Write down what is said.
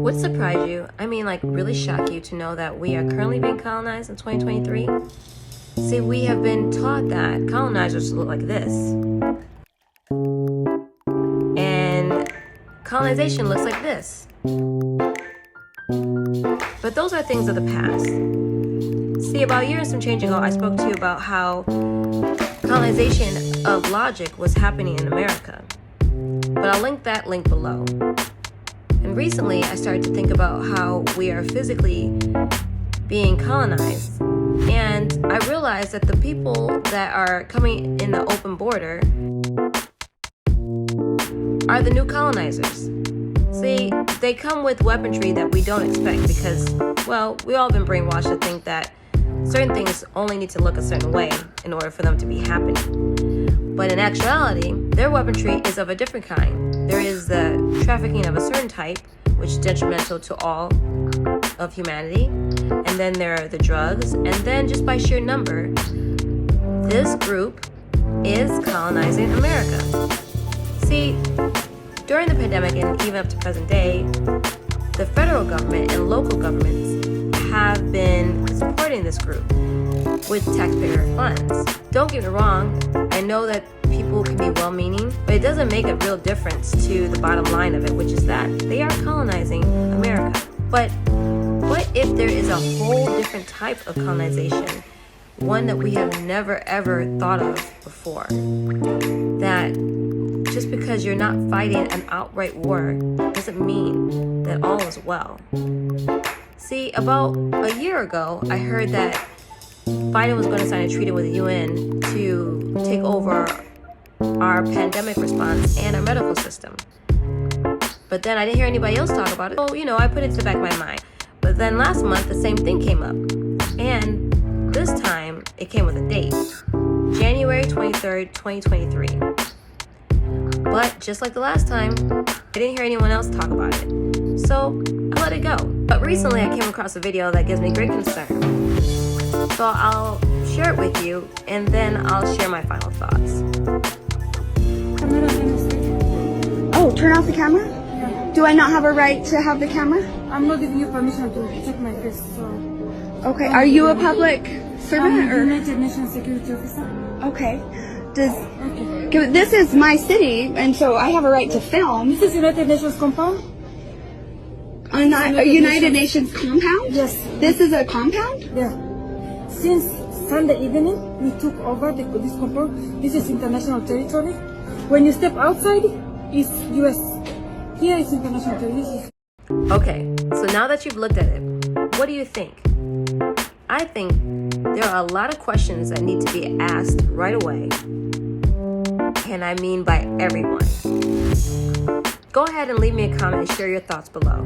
Would surprise you, like really shock you to know that we are currently being colonized in 2023? See, we have been taught that colonizers look like this. And colonization looks like this. But those are things of the past. See, about a year and some change ago, I spoke to you about how colonization of logic was happening in America. But I'll link that link below. And recently, I started to think about how we are physically being colonized. And I realized that the people that are coming in the open border are the new colonizers. See, they come with weaponry that we don't expect because, well, we all been brainwashed to think that certain things only need to look a certain way in order for them to be happening. But in actuality, their weaponry is of a different kind. There is the trafficking of a certain type, which is detrimental to all of humanity. And then there are the drugs. And then just by sheer number, this group is colonizing America. See, during the pandemic and even up to present day, the federal government and local governments have been supporting this group with taxpayer funds. Don't get me wrong, I know that people can be well-meaning, but it doesn't make a real difference to the bottom line of it, which is that they are colonizing America. But what if there is a whole different type of colonization, one that we have never ever thought of before? That just because you're not fighting an outright war doesn't mean that all is well. See, about a year ago, I heard that Biden was going to sign a treaty with the UN to take over our pandemic response and our medical system. But then I didn't hear anybody else talk about it. So, I put it to the back of my mind. But then last month, the same thing came up. And this time, it came with a date. January 23rd, 2023. But just like the last time, I didn't hear anyone else talk about it. So I let it go. But recently I came across a video that gives me great concern. So I'll share it with you and then I'll share my final thoughts. Oh, turn off the camera? Yeah. Do I not have a right to have the camera? I'm not giving you permission to check my face, so... Okay, are you a public servant I'm the or? United Nations Security Officer. Okay. Okay. This is my city, and so I have a right to film. This is United Nations compound? A United Nations compound? Yes. This is a compound? Yeah. Since Sunday evening, we took over this compound. This is international territory. When you step outside, it's US. Here is international territory. Okay, so now that you've looked at it, what do you think? I think there are a lot of questions that need to be asked right away. And I mean by everyone. Go ahead and leave me a comment and share your thoughts below.